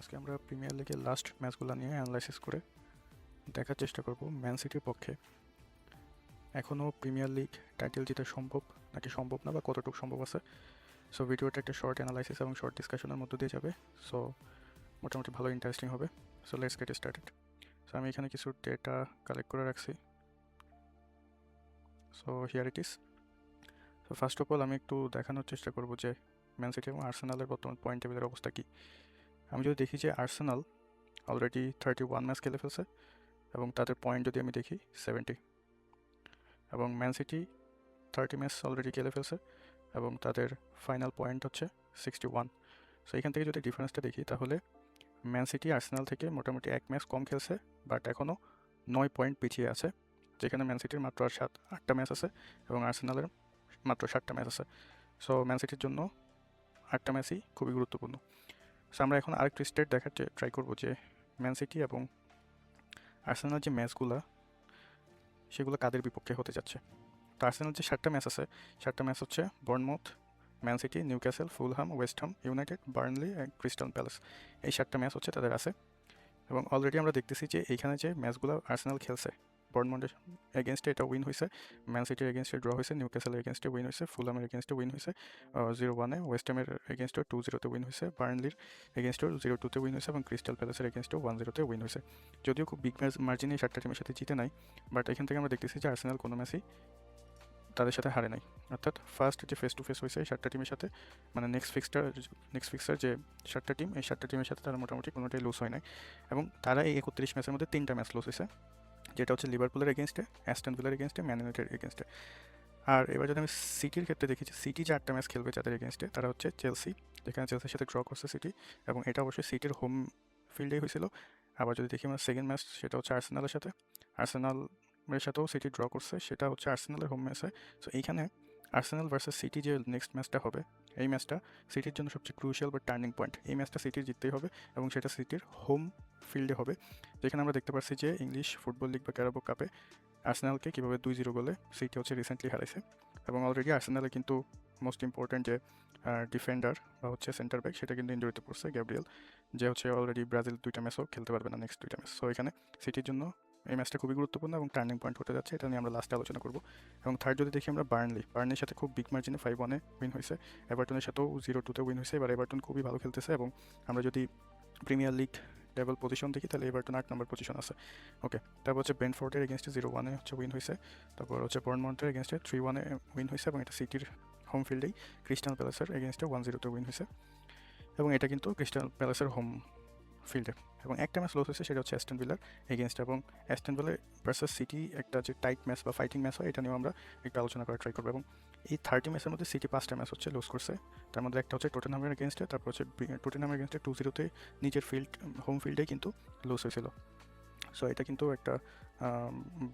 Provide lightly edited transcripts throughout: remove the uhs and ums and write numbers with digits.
আজকে আমরা প্রিমিয়ার লিগের লাস্ট ম্যাচগুলো নিয়ে অ্যানালাইসিস করে দেখার চেষ্টা করব ম্যান সিটির পক্ষে এখনও প্রিমিয়ার লিগ টাইটেল জিতা সম্ভব নাকি সম্ভব না বা কতটুকু সম্ভব আছে। সো ভিডিওটা একটা শর্ট অ্যানালাইসিস এবং শর্ট ডিসকাশনের মধ্য দিয়ে যাবে। সো মোটামুটি ভালো ইন্টারেস্টিং হবে। So let's get started. So আমি এখানে কিছু ডেটা কালেক্ট করে রাখছি। So here it is. So first of all আমি একটু দেখানোর চেষ্টা করব যে ম্যান সিটি এবং আর্সেনালের বর্তমান পয়েন্ট টেবিলের অবস্থা কী। আমি যদি দেখি যে আর্সেনাল অলরেডি 31 ম্যাচ খেলে ফেলছে এবং তাদের পয়েন্ট যদি আমি দেখি 70, এবং ম্যান সিটি 30 ম্যাচ অলরেডি খেলে ফেলছে এবং তাদের ফাইনাল পয়েন্ট হচ্ছে 61। সো এখান থেকে যদি ডিফারেন্সটা দেখি তাহলে ম্যান সিটি আর্সেনাল থেকে মোটামুটি এক ম্যাচ কম খেলছে, বাট এখনও 9 পয়েন্ট পিছিয়ে আছে, যেখানে ম্যান সিটির মাত্র আর 8টা ম্যাচ আছে এবং আর্সেনালের মাত্র 7টা ম্যাচ আছে। সো ম্যান সিটির জন্য 8টা ম্যাচই খুবই গুরুত্বপূর্ণ। সো আমরা এখন আরেকটু স্টেট দেখার ট্রাই করবো যে ম্যান সিটি এবং আর্সেনাল যে ম্যাচগুলো সেগুলো কাদের বিপক্ষে হতে যাচ্ছে। তো আর্সেনাল যে 7টা ম্যাচ আছে, 7টা ম্যাচ হচ্ছে Bournemouth, Man City, Newcastle, Fulham, West Ham United, Burnley and Crystal Palace. এই 7টা ম্যাচ হচ্ছে তাদের আছে এবং অলরেডি আমরা দেখতেছি যে এইখানে যে ম্যাচগুলো আর্সেনাল খেলছে, বর্নমাউথের এগেনস্টে এটা উইন হয়েছে, ম্যান সিটির এগেনস্টে ড্র হয়েছে, নিউক্যাসলের এগেনস্টে উইন হয়েছে, ফুলহামের এগেনস্টে উইন হয়েছে 0-1, ওয়েস্ট হামের এগেনস্টে 2-0 উইন হয়েছে, বার্নলির এগেনস্টে 0-2 উইন হয়েছে এবং ক্রিস্টাল প্যালেসের এগেনস্টে 1-0 উইন হয়েছে। যদিও খুব বিগ মার্জিনে এই 7টা টিমের সাথে জিতে নাই, বাট এখান থেকে আমরা দেখতেছি যে আর্সেনাল কোনো ম্যাচই তাদের সাথে হারে নাই। অর্থাৎ ফার্স্ট যে ফেস টু ফেস হয়েছে এই 7টা টিমের সাথে, মানে নেক্সট ফিক্সার যে 7টা টিম, এই 7টা টিমের সাথে তারা মোটামুটি কোনোটাই লুজ হয় নাই এবং তারা এই 31 ম্যাচের মধ্যে 3টা ম্যাচ লুজ হয়েছে, যেটা হচ্ছে লিভারপুলের এগেনস্টে, অ্যাস্টন ভিলার এগেনস্টে, ম্যান ইউনাইটেড এগেনস্টে। আর এবার যদি আমি সিটির ক্ষেত্রে দেখি যে সিটি যে 8টা ম্যাচ খেলবে যাদের এগেনস্টে, তারা হচ্ছে চেলসি, যেখানে চেলসির সাথে ড্র করছে সিটি এবং এটা অবশ্যই সিটির হোম ফিল্ডেই হয়েছিল। আবার যদি দেখি আমরা সেকেন্ড ম্যাচ, সেটা হচ্ছে আর্সেনালের সাথে, আর্সেনালের সাথেও সিটি ড্র করছে, সেটা হচ্ছে আর্সেনালের হোম ম্যাচে। সো এইখানে আর্সেনাল ভার্সেস সিটি যে নেক্সট ম্যাচটা হবে, এই ম্যাচটা সিটির জন্য সবচেয়ে ক্রুশিয়াল বা টার্নিং পয়েন্ট। এই ম্যাচটা সিটির জিততেই হবে এবং সেটা সিটির হোম ফিল্ডে হবে, যেখানে আমরা দেখতে পাচ্ছি যে ইংলিশ ফুটবল লিগ বা ক্যারাবো কাপে আর্সেনালকে কীভাবে 2-0 গোলে সিটি হচ্ছে রিসেন্টলি হারাইছে এবং অলরেডি আর্সেনালে কিন্তু মোস্ট ইম্পর্ট্যান্ট যে ডিফেন্ডার বা হচ্ছে সেন্টার ব্যাক, সেটা কিন্তু ইনজুরিতে পড়ছে, গ্যাব্রিয়েল, যে হচ্ছে অলরেডি ব্রাজিল 2টা ম্যাচও খেলতে পারবে না, নেক্সট 2টা ম্যাচ। সো এখানে সিটির জন্য এই ম্যাচটা খুবই গুরুত্বপূর্ণ এবং টার্নিং পয়েন্ট হতে যাচ্ছে, এটা নিয়ে আমরা লাস্টে আলোচনা করবো। এবং থার্ড যদি দেখি আমরা বার্নলির সাথে খুব বিগ মার্জিনে 5-1 উইন হয়েছে, এভারটনের সাথেও 0-2 উইন হয়েছে। এবার এভারটন খুবই ভালো খেলতেছে এবং আমরা যদি প্রিমিয়ার লিগ লেভেল পজিশন দেখি তাহলে এভারটন 8 নম্বর পজিশন আছে। ওকে, তারপর হচ্ছে ব্রেন্টফোর্ডের এগেনস্টে 0-1 হচ্ছে উইন হয়েছে, তারপর হচ্ছে বর্নমাউথের এগেনস্টে 3-1 উইন হয়েছে এবং এটা সিটির হোম ফিল্ডেই, ক্রিস্টাল প্যালেসের এগেনস্টে 1-0 উইন হয়েছে এবং এটা কিন্তু ক্রিস্টাল প্যালেসের হোম ফিল্ডে। এবং একটা ম্যাচ লস হয়েছে, সেটা হচ্ছে অ্যাস্টন ভিলার এগেনস্ট, এবং অ্যাস্টন ভিলা ভার্সেস সিটি একটা যে টাইট ম্যাচ বা ফাইটিং ম্যাচ হয়, এটা নিয়েও আমরা একটু আলোচনা করার ট্রাই করবো। এবং এই 30 ম্যাচের মধ্যে সিটি 5টা ম্যাচ হচ্ছে লুজ করছে, তার মধ্যে একটা হচ্ছে টটেনহামের এগেনস্টে, তারপর হচ্ছে টটেনহামের এগেনস্টে 2-0 নিজের হোম ফিল্ডেই কিন্তু লুজ হয়েছিল। সো এটা কিন্তু একটা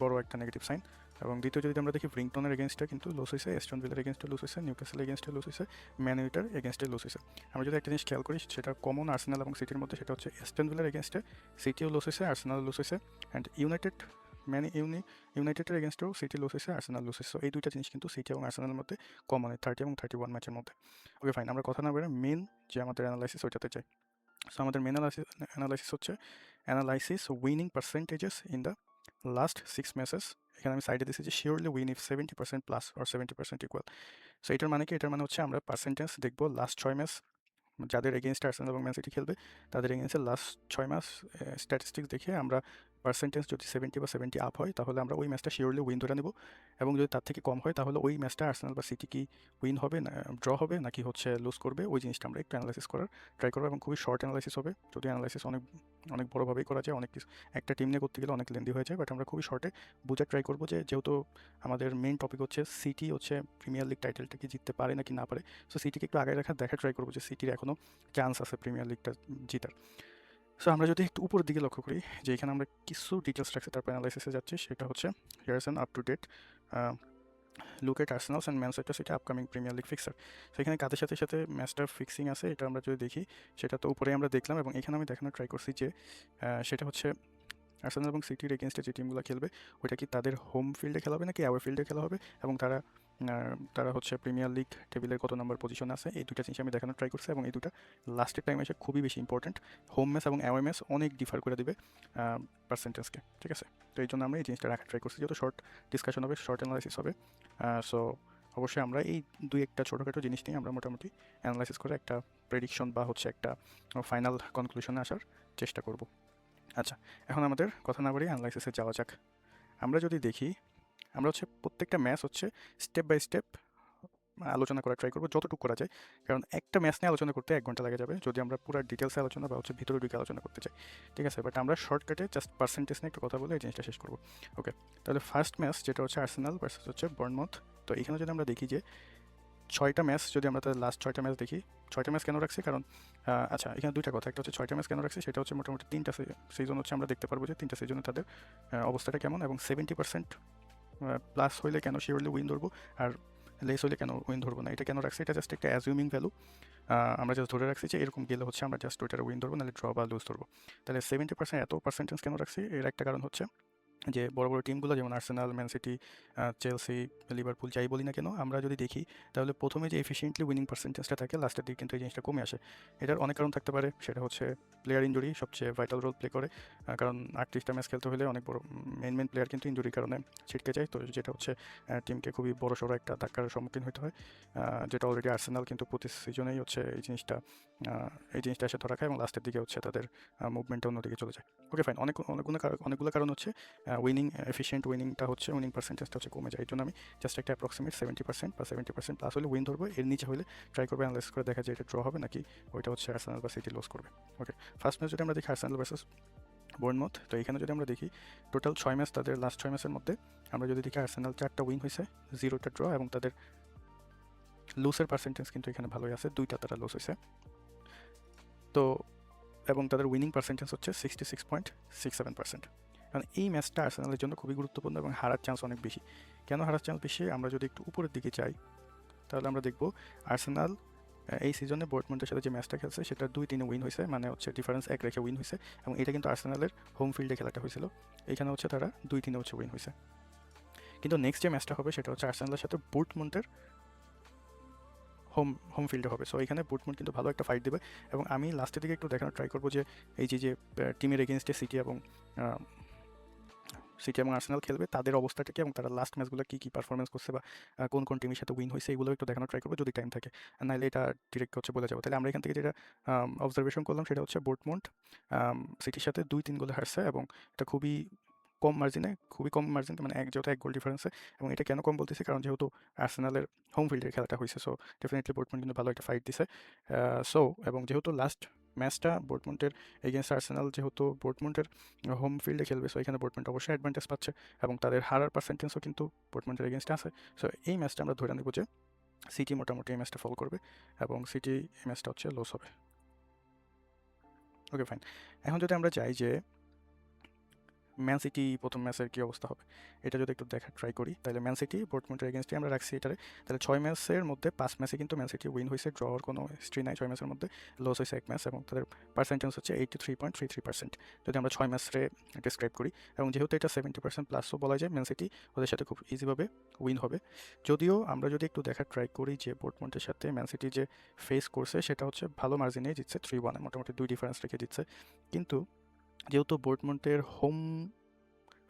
বড় একটা নেগেটিভ সাইন। এবং দ্বিতীয় যদি আমরা দেখি ব্রিংটনের এগেনস্টে কিন্তু লস হয়েছে, অ্যাস্টন ভিলার এগেনস্টে লস হয়েছে, নিউক্যাসল এগেনস্টে লস হয়েছে, ম্যান ইউনাইটেড এগেনস্টে লস হয়েছে। আমরা যদি একটা জিনিস খেয়াল করি সেটা কমন আর্সেনাল এবং সিটির মধ্যে, সেটা হচ্ছে অ্যাস্টন ভিলার এগেনস্টে সিটিও লস হয়েছে, আর্সেনাল লস হয়েছে, অ্যান্ড ইউনাইটেডের এগেনস্টেও সিটি লস হয়েছে, আর্সেনাল লস হয়েছে। এই দুইটা জিনিস কিন্তু সিটি এবং আর্সেনালের মধ্যে কমন, 30 এবং 31 ম্যাচের মধ্যে। ওকে ফাইন, আমরা কথা না বলে মেন যে আমাদের অ্যানালাইসিস ওইটাতে চাই। সো আমাদের মেন অ্যানালাইসিস হচ্ছে analysis winning পার্সেন্টেজেস in the last 6 matches. এখানে আমি সাইডে দিচ্ছি যে surely win if 70% plus or 70% equal. So এটার মানে কি? এটার মানে হচ্ছে আমরা পার্সেন্টেজ দেখবো লাস্ট 6 ম্যাচ যাদের এগেনস্টে আর্সেনাল এবং ম্যান সিটি খেলবে, তাদের এগেনস্টে লাস্ট 6 ম্যাচ স্ট্যাটিস্টিক্স দেখে আমরা পার্সেন্টেজ যদি 70 বা 70 আপ হয় তাহলে আমরা ওই ম্যাচটা শিওরলি উইন ধরে নেব, এবং যদি তার থেকে কম হয় তাহলে ওই ম্যাচটা আর্সেনাল বা সিটি কি উইন হবে না ড্র হবে নাকি হচ্ছে লুজ করবে, ওই জিনিসটা আমরা একটু অ্যানালাইসিস করার ট্রাই করবো। এবং খুবই শর্ট অ্যানালাইসিস হবে, যদি অ্যানালাইসিস অনেক অনেক বড়োভাবেই করা যায়, অনেক কিছু একটা টিম নিয়ে করতে গেলে অনেক লেন্দি হয়ে যায়, বাট আমরা খুবই শর্টে বোঝার ট্রাই করবো যে যেহেতু আমাদের মেইন টপিক হচ্ছে সিটি হচ্ছে প্রিমিয়ার লিগ টাইটেলটা কি জিততে পারে নাকি না পারে। সো সিটিকে একটু আগে দেখার ট্রাই করবো যে সিটির এখনও চান্স আছে প্রিমিয়ার লিগটা জিতার। সো আমরা যদি একটু উপরের দিকে লক্ষ্য করি যে এখানে আমরা কিছু ডিটেলস রাখছি, তারপর অ্যানালাইসিসে যাচ্ছি, সেটা হচ্ছে here's an up to date look at Arsenal's and Manchester City upcoming Premier League fixture. সেখানে কাদের সাথে সাথে ম্যাচটার ফিক্সিং আছে এটা আমরা যদি দেখি, সেটা তো উপরে আমরা দেখলাম, এবং এখানে আমি দেখানোর ট্রাই করছি যে সেটা হচ্ছে আর্সেনাল এবং সিটির এগেনস্টে যে টিমগুলো খেলবে ওইটা কি তাদের হোম ফিল্ডে খেলা হবে নাকি অ্যাওয়ে ফিল্ডে খেলা হবে, এবং তারা তারা হচ্ছে প্রিমিয়ার লিগ টেবিলের কত নাম্বার পজিশনে আছে, এই দুইটা জিনিস আমি দেখানোর ট্রাই করছি। এবং এই দুটা লাস্টের টাইমে এসে খুবই বেশি ইম্পর্টেন্ট। হোম ম্যাচ এবং অ্যাওয়ে ম্যাচ অনেক ডিফার করে দিবে পার্সেন্টেজকে, ঠিক আছে? তো এই জন্য আমরা এই জিনিসটা রাখার ট্রাই করছি, যেহেতু শর্ট ডিসকাশন হবে, শর্ট অ্যানালাইসিস হবে। সো অবশ্যই আমরা এই দুই একটা ছোটোখাটো জিনিস নিয়ে আমরা মোটামুটি অ্যানালাইসিস করে একটা প্রেডিকশন বা হচ্ছে একটা ফাইনাল কনক্লুশনে আসার চেষ্টা করব। আচ্ছা, এখন আমাদের কথা না বাড়িয়ে অ্যানালাইসিসে যাওয়া যাক। আমরা যদি দেখি, আমরা হচ্ছে প্রত্যেকটা ম্যাচ হচ্ছে স্টেপ বাই স্টেপ আলোচনা করার ট্রাই করবো যতটুকু করা যায়, কারণ একটা ম্যাচ নিয়ে আলোচনা করতে 1 ঘন্টা লেগে যাবে যদি আমরা পুরো ডিটেলসে আলোচনা বা হচ্ছে ভিতরে ঢুকে আলোচনা করতে চাই, ঠিক আছে? বাট আমরা শর্টকাটে জাস্ট পার্সেন্টেজ নিয়ে একটু কথা বলে এই জিনিসটা শেষ করবো। ওকে, তাহলে ফার্স্ট ম্যাচ যেটা হচ্ছে আর্সেনাল ভার্সেস হচ্ছে বর্নমাউথ। তো এখানে যদি আমরা দেখি যে 6টা ম্যাচ, যদি আমরা তাদের লাস্ট 6টা ম্যাচ দেখি, 6টা ম্যাচ কেন রাখছি, কারণ আচ্ছা এখানে দুইটা কথা, একটা হচ্ছে 6টা ম্যাচ কেন রাখছি সেটা হচ্ছে মোটামুটি 3টা সিজন হচ্ছে আমরা দেখতে পারবো যে 3টা সিজনে তাদের অবস্থাটা কেমন, এবং 70% প্লাস হইলে কেন শিওরলি উইন ধরবো, আর লেস হইলে কেন উইন ধরবো না। এটা কেন রাখছি, এটা জাস্ট একটা অ্যাজিউমিং ভ্যালু। আমরা জাস্ট ধরে রাখছি যে এরকম গেলে হচ্ছে আমরা জাস্ট ওইটার উইন ধরবো, নাহলে ড্র বা লুজ ধরবো। তাহলে 70% এত পার্সেন্টেজ কেন রাখছি, এর একটা কারণ হচ্ছে যে বড় বড় টিমগুলো যেমন Arsenal, man city, Chelsea, Liverpool যাই বলি না কেন, আমরা যদি দেখি তাহলে প্রথমে যে এফিসিয়েন্টলি উইনিং পার্সেন্টেজটা থাকে লাস্টের দিকে কিন্তু এই জিনিসটা কমে আসে। এটার অনেক কারণ থাকতে পারে, সেটা হচ্ছে প্লেয়ার ইঞ্জুরি সবচেয়ে ভাইটাল রোল প্লে করে, কারণ 38টা ম্যাচ খেলতে হলে অনেক বড় মেন প্লেয়ার কিন্তু ইঞ্জুরির কারণে ছিটকে যায়, তো যেটা হচ্ছে টিমকে খুবই বড় সড়ো একটা ধাক্কার সম্মুখীন হতে হয়, যেটা অলরেডি আর্সেনাল কিন্তু প্রতি সিজনেই হচ্ছে এই জিনিসটা এসে ধরা খায়, এবং লাস্টের দিকে হচ্ছে তাদের মুভমেন্টটা অন্যদিকে চলে যায়। ওকে ফাইন, অনেকগুলো কারণ হচ্ছে উইনিং এফিসিয়েন্ট উইনিংটা হচ্ছে উইনিং পার্সেন্টেজটা হচ্ছে কমে যায়। এই জন্য আমি জাস্ট একটা অ্যাপ্রক্সিমেট 70% বা 70% প্লাস হলে উইন ধরবো, এর নিচে হলে ট্রাই করবো অ্যানালাইজ করে দেখা যায় এটা ড্র হবে নাকি ওইটা হচ্ছে আর্সেনাল বা সিটি লস করবে। ওকে, ফার্স্ট ম্যাচ যদি আমরা দেখি আর্সেনাল ভার্সেস বোর্নমাউথ, তো এখানে যদি আমরা দেখি টোটাল 6 ম্যাচ, তাদের লাস্ট 6 ম্যাচের মধ্যে আমরা যদি দেখি আর্সেনাল 4টা উইন হয়েছে, 0টা ড্র, এবং তাদের লুসের পার্সেন্টেজ কিন্তু এখানে ভালোই আছে, 2টা তারা লস হয়েছে। তো এবং তাদের উইনিং পার্সেন্টেজ হচ্ছে 66.67%। কারণ এই ম্যাচটা আর্সেনালের জন্য খুবই গুরুত্বপূর্ণ এবং হারার চান্স অনেক বেশি। কেন হারার চান্স বেশি, আমরা যদি একটু উপরের দিকে যাই তাহলে আমরা দেখব আর্সেনাল এই সিজনে ডর্টমুন্ডের সাথে যে ম্যাচটা খেলছে সেটা 2-3 উইন হয়েছে, মানে হচ্ছে ডিফারেন্স 1 রেখে উইন হয়েছে, এবং এটা কিন্তু আর্সেনালের হোম ফিল্ডে খেলাটা হয়েছিল, এখানে হচ্ছে তারা 2-3 হচ্ছে উইন হয়েছে। কিন্তু নেক্সট যে ম্যাচটা হবে সেটা হচ্ছে আর্সেনালের সাথে ডর্টমুন্ডের হোম ফিল্ডে হবে। সো এখানে ডর্টমুন্ড কিন্তু ভালো একটা ফাইট দেবে, এবং আমি লাস্টের দিকে একটু দেখানোর ট্রাই করবো যে এই যে টিমের এগেনস্টে সিটি এবং আর্সেনাল খেলবে তাদের অবস্থাটা কি, এবং তারা লাস্ট ম্যাচগুলো কী পারফরমেন্স করছে, বা কোন টিমের সাথে উইন হয়েছে, এগুলো একটু দেখানোর ট্রাই করবো যদি টাইম থাকে, নাহলে এটা ডিরেক্ট হচ্ছে বলে যাবো। তাহলে আমরা এখান থেকে যেটা অবজারভেশন করলাম সেটা হচ্ছে ডর্টমুন্ড সিটির সাথে 2-3 গোলে হারছে, এবং এটা খুবই কম মার্জিন, মানে যেহেতু 1 গোল ডিফারেন্সে। এবং এটা কেন কম বলতেছি, কারণ যেহেতু আর্সেনালের হোম ফিল্ডের খেলাটা হয়েছে, সো ডেফিনেটলি ডর্টমুন্ড কিন্তু ভালো একটা ফাইট দিছে। এবং যেহেতু লাস্ট ম্যাচটা ডর্টমুন্ডের এগেনস্ট আর্সেনাল, যেহেতু ডর্টমুন্ডের হোম ফিল্ডে খেলবে, সো এখানে ডর্টমুন্ড অবশ্যই অ্যাডভান্টেজ পাচ্ছে, এবং তাদের হারার পার্সেন্টেজও কিন্তু ডর্টমুন্ডের এগেনস্টে আছে। সো এই ম্যাচটা আমরা ধরে নেব যে সিটি মোটামুটি এই ম্যাচটা ফল করবে, এবং সিটি এই ম্যাচটা হচ্ছে লস হবে। ওকে ফাইন, এখন যদি আমরা চাই যে ম্যান সিটি প্রথম ম্যাচের কী অবস্থা হবে, এটা যদি একটু দেখার ট্রাই করি, তাহলে ম্যান সিটি ডর্টমুন্ডের এগেনস্টে আমরা রাখছি এটারে। তাহলে 6 ম্যাচের মধ্যে 5 ম্যাচে কিন্তু ম্যান সিটি উইন হয়েছে, ড্র হওয়ার কোনো হিস্ট্রি নাই। 6 ম্যাচের মধ্যে লস হয়েছে 1 ম্যাচ, এবং তাদের পার্সেন্টেজ হচ্ছে 83.33%, যদি আমরা 6 ম্যাচে ডিসক্রাইব করি। এবং যেহেতু এটা 70% প্লাসও বলা যায়, ম্যান সিটি ওদের সাথে খুব ইজিভাবে উইন হবে। যদিও আমরা যদি একটু দেখার ট্রাই করি যে ডর্টমুন্ডের সাথে ম্যান সিটি যে ফেস করছে সেটা হচ্ছে ভালো মার্জিনে জিতছে, 3-1, মোটামুটি 2 ডিফারেন্স রেখে জিতছে। কিন্তু যেহেতু ডর্টমুন্ডের হোম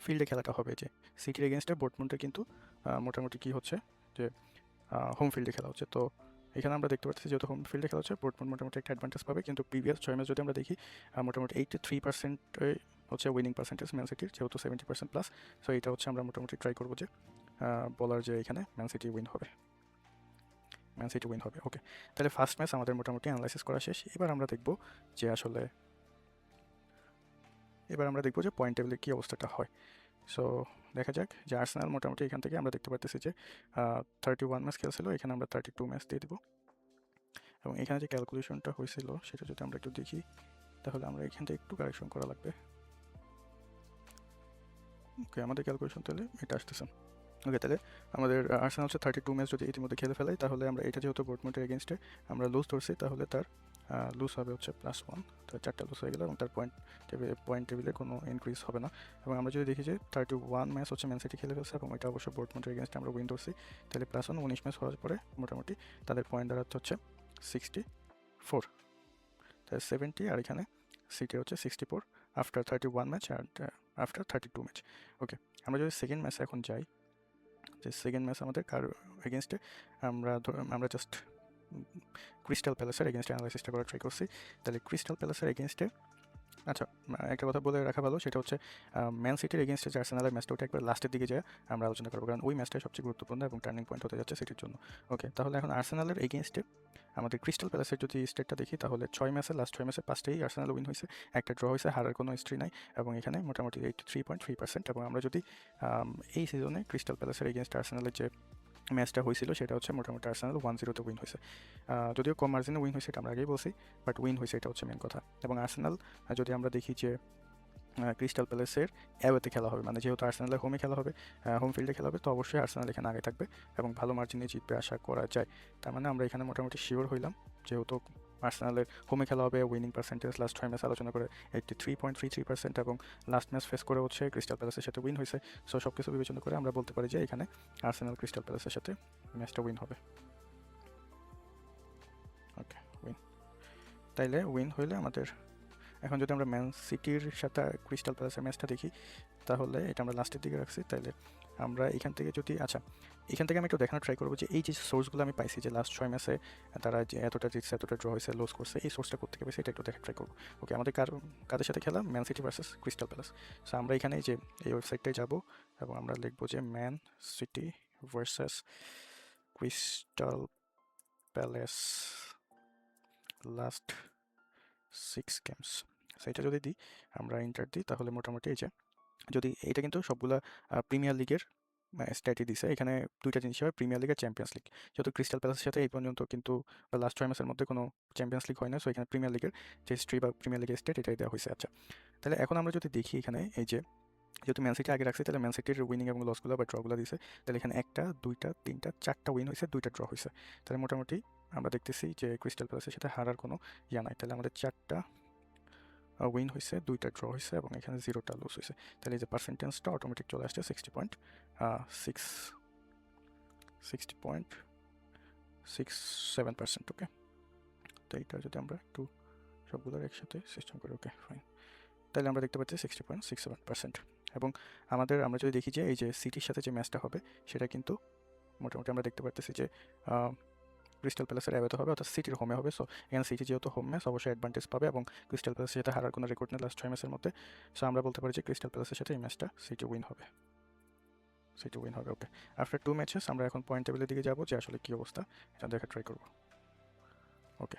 ফিল্ডে খেলাটা হবে, যে সিটির এগেনস্টে ডর্টমুন্ডের কিন্তু মোটামুটি কী হচ্ছে যে হোম ফিল্ডে খেলা হচ্ছে। তো এখানে আমরা দেখতে পাচ্ছি যেহেতু হোম ফিল্ডে খেলা হচ্ছে ডর্টমুন্ড মোটামুটি একটা অ্যাডভান্টেজ পাবে। কিন্তু প্রিভিয়াস 6 ম্যাচ যদি আমরা দেখি মোটামুটি 83% হচ্ছে উইনিং পার্সেন্টেজ ম্যান সিটির, যেহেতু 70% প্লাস। সো এটা হচ্ছে আমরা মোটামুটি ট্রাই করবো যে বলার যে এখানে ম্যান সিটি উইন হবে। ওকে, তাহলে ফার্স্ট ম্যাচ আমাদের মোটামুটি অ্যানালাইসিস করা শেষ। এবার আমরা দেখবো যে আসলে পয়েন্ট টেবিলের কী অবস্থাটা হয়। সো দেখা যাক যে আর্সেনাল মোটামুটি এখান থেকে আমরা দেখতে পাচ্ছি যে 31 ম্যাচ খেলছিল, এখানে আমরা 32 ম্যাচ দিয়ে দেবো। এবং এখানে যে ক্যালকুলেশনটা হয়েছিল সেটা যদি আমরা একটু দেখি, তাহলে আমরা এখান থেকে একটু কারেকশন করা লাগবে। ওকে, আমাদের ক্যালকুলেশন তাহলে এটা আসতেছে। ওকে, তাহলে আমাদের আর্সেনাল হচ্ছে 32 ম্যাচ যদি ইতিমধ্যে খেলে ফেলাই, তাহলে আমরা এটা যেহেতু ডর্টমুন্ডের এগেনস্টে আমরা লুজ ধরছি, তাহলে তার লুজ হবে হচ্ছে +1, তো 4টা লুজ হয়ে গেল এবং তার পয়েন্ট টেবিলে কোনো ইনক্রিজ হবে না। এবং আমরা যদি দেখি যে 31 ম্যাচ হচ্ছে ম্যান সিটি খেলে ফেলছে এবং এটা অবশ্যই ডর্টমুন্ডের এগেনস্টে আমরা উইন ধরছি, তাহলে +1 19 ম্যাচ হওয়ার পরে মোটামুটি তাদের পয়েন্ট দাঁড়াচ্ছে হচ্ছে 64, তাহলে 70, আর এখানে সিটি হচ্ছে 64 আফটার 31 ম্যাচ আর আফটার 32 ম্যাচ। ওকে, আমরা যদি সেকেন্ড ম্যাচে এখন যাই, যে সেকেন্ড ম্যাচ আমাদের কার এগেনস্টে, আমরা জাস্ট ক্রিস্টাল প্যালেসের এগেনস্টে অ্যানালাইসিসটা করার ট্রাই করছি। তাহলে ক্রিস্টাল প্যালেসের এগেনস্টে আচ্ছা, একটা কথা বলে রাখা ভালো, সেটা হচ্ছে ম্যান সিটির এগেনস্টে যে আর্সেনালের ম্যাচটা, ওটা একবার লাস্টের দিকে যায় আমরা আলোচনা করবো, কারণ ওই ম্যাচটাই সবচেয়ে গুরুত্বপূর্ণ এবং টার্নিং পয়েন্ট হতে যাচ্ছে সিটির জন্য। ওকে, তাহলে এখন আর্সেনালের এগেনস্টে আমাদের ক্রিস্টাল প্যালেসের যদি স্টেটটা দেখি, তাহলে লাস্ট 6 ম্যাচে 5টাই আর্সেনাল উইন হয়েছে, একটা ড্র হয়েছে, হারার কোনো হিস্ট্রি নাই, এবং এখানে মোটামুটি 83.3%। এবং আমরা যদি এই সিজনে ক্রিস্টাল প্যালেসের এগেনস্টে আর্সেনালের যে ম্যাচটা হয়েছিল সেটা হচ্ছে মোটামুটি আর্সেনাল 1-0 উইন হয়েছে, যদিও কম মার্জিনে উইন হয়েছে, এটা আমরা আগেই বলছি, বাট উইন হয়েছে, এটা হচ্ছে মেন কথা। এবং আর্সেনাল যদি আমরা দেখি যে ক্রিস্টাল প্যালেসের অ্যাওয়েতে খেলা হবে, মানে যেহেতু আর্সেনালের হোমে খেলা হবে, হোম ফিল্ডে খেলা হবে, তো অবশ্যই আর্সেনাল এখানে আগে থাকবে এবং ভালো মার্জিনে জিতবে আশা করা যায়। তার মানে আমরা এখানে মোটামুটি শিওর হইলাম, যেহেতু আর্সেনালের হোমে খেলা হবে, উইনিং পার্সেন্টেজ লাস্ট 6 ম্যাচ আলোচনা করে 83.33%, এবং লাস্ট ম্যাচ ফেস করে হচ্ছে ক্রিস্টাল প্যালেসের সাথে উইন হয়েছে। সো সব কিছু বিবেচনা করে আমরা বলতে পারি যে এখানে আর্সেনাল ক্রিস্টাল প্যালেসের সাথে ম্যাচটা উইন হবে। ওকে, উইন, তাইলে উইন হইলে আমাদের এখন যদি আমরা ম্যান সিটির সাথে ক্রিস্টাল প্যালেসের ম্যাচটা দেখি, তাহলে এটা আমরা লাস্টের দিকে রাখছি। তাইলে আমরা এখান থেকে যদি এখান থেকে আমি একটু দেখানোর ট্রাই করবো যে এই যে সোর্সগুলো আমি পাইছি, যে লাস্ট 6 ম্যাচে তারা যে এতটা জিতছে, এতটা ড্র হয়েছে, লস করছে, এই সোর্সটা কোথেকে পেয়েছে এটা একটু দেখার ট্রাই করবো। ওকে, আমাদের কাদের সাথে খেলা, man city versus crystal palace. So আমরা এখানে যে এই ওয়েবসাইটটায় যাব এবং আমরা লিখবো যে man city versus crystal palace last 6 games. সেটা যদি দিই, আমরা ইন্টার দিই, তাহলে মোটামুটি এই যে, যদি এটা কিন্তু সবগুলা প্রিমিয়ার লিগের স্ট্যাটই দিছে, এখানে দুইটা জিনিস হয়, প্রিমিয়ার লিগ আর চ্যাম্পিয়ন্স লিগ। যেহেতু ক্রিস্টাল প্যালেসের সাথে এই পর্যন্ত কিন্তু লাস্ট 6 মাসের মধ্যে কোনো চ্যাম্পিয়ন্স লিগ হয় না, সো এখানে প্রিমিয়ার লিগের যে হিস্ট্রি বা প্রিমিয়ার লিগের স্টেট এটাই দেওয়া হয়েছে। আচ্ছা, তাহলে এখন আমরা যদি দেখি এখানে এই যে, যেহেতু ম্যান সিটি আগে রাখছি, তাহলে ম্যান সিটির উইনিং এবং লসগুলো বা ড্রগুলো দিছে, তাহলে এখানে 1টা 2টা 3টা 4টা উইন হয়েছে, 2টা ড্র হয়েছে। তাহলে মোটামুটি আমরা দেখতেছি যে ক্রিস্টাল প্যালেসের সাথে হারার কোনো ইয়া নাই। তাহলে আমাদের 4টা উইন হয়েছে, 2টা ড্র হয়েছে এবং এখানে 0টা লস হয়েছে। তাহলে এই যে পার্সেন্টেজটা অটোমেটিক চলে আসছে 60.67%। ওকে, তো এইটা যদি আমরা একটু সবগুলোর একসাথে সিস্টেম করি, ওকে ফাইন, তাহলে আমরা দেখতে পাচ্ছি 60.67%। এবং আমরা যদি দেখি যে এই যে সিটির সাথে যে ম্যাচটা হবে, সেটা কিন্তু মোটামুটি আমরা দেখতে পাচ্ছি যে ক্রিস্টাল প্যালেসের অ্যাওয়েতে হবে, অর্থাৎ সিটির হোমে হবে। সো এখানে সিটি যেহেতু হোম ম্যাচ, অবশ্যই অ্যাডভান্টেজ পাবে এবং ক্রিস্টাল প্যালেসের সাথে হারার কোনো রেকর্ড নেই লাস্ট 6 ম্যাচের মধ্যে। সো আমরা বলতে পারি যে ক্রিস্টাল প্যালেসের সাথে এই ম্যাচটা সিটি উইন হবে। ওকে, আফটার 2 ম্যাচেস আমরা এখন পয়েন্ট টেবিলের দিকে যাবো, যে আসলে কী অবস্থা এটা দেখার ট্রাই করবো। ওকে,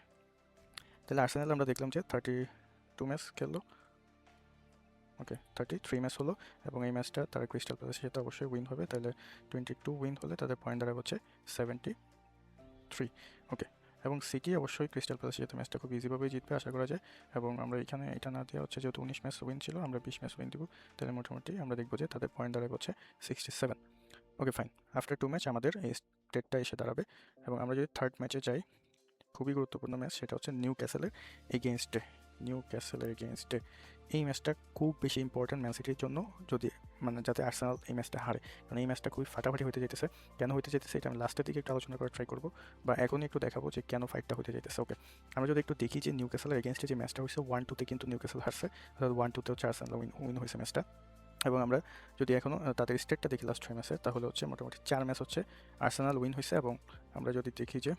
তাহলে আর্সেনাল আমরা দেখলাম যে 32 ম্যাচ খেললো, ওকে 33 ম্যাচ হলো, এবং এই ম্যাচটা তারা ক্রিস্টাল প্যালেসের সাথে অবশ্যই উইন হবে। তাহলে 22 উইন হলে তাদের পয়েন্ট দাঁড়াবে হচ্ছে 73। ওকে, এবং সিটি অবশ্যই ক্রিস্টাল প্যালেসের সাথে ম্যাচটা খুব ইজিভাবেই জিতবে আশা করা যায়। এবং আমরা এখানে এটা না দেওয়া হচ্ছে, যেহেতু 19 ম্যাচ উইন ছিল, আমরা 20 ম্যাচ উইন দিব, তাহলে মোটামুটি আমরা দেখবো যে তাদের পয়েন্ট দাঁড়াবে হচ্ছে 67। ওকে ফাইন, আফটার 2 ম্যাচ আমাদের এই স্টেটটা এসে দাঁড়াবে। এবং আমরা যদি থার্ড ম্যাচে যাই, খুবই গুরুত্বপূর্ণ ম্যাচ, সেটা হচ্ছে নিউ ক্যাসেলের এগেনস্টে। এই ম্যাচটা খুব বেশি ইম্পর্টেন্ট ম্যান সিটির জন্য, যদি মানে যাতে আর্সেনাল এই ম্যাচটা হারে, কারণ এই ম্যাচটা খুবই ফাটাফাটি হতে যেতেছে। কেন হতে যেতেছে এটা আমি লাস্টের দিকে একটু আলোচনা করার ট্রাই করবো, বা এখনই একটু দেখাবো যে কেন ফাইটটা হতে যেতেছে। ওকে, আমরা যদি একটু দেখি যে নিউ ক্যাসেলের এগেনস্টে যে ম্যাচটা হয়েছে 1-2-তে কিন্তু নিউ ক্যাসেল হারছে, অর্থাৎ 1-2-তে হচ্ছে আর্সেনাল উইন হয়েছে ম্যাচটা। এবং আমরা যদি এখনও তাদের স্টেটটা দেখি লাস্ট 6 ম্যাচে, তাহলে হচ্ছে মোটামুটি 4 ম্যাচ হচ্ছে আর্সেনাল উইন হয়েছে, এবং আমরা যদি দেখি যে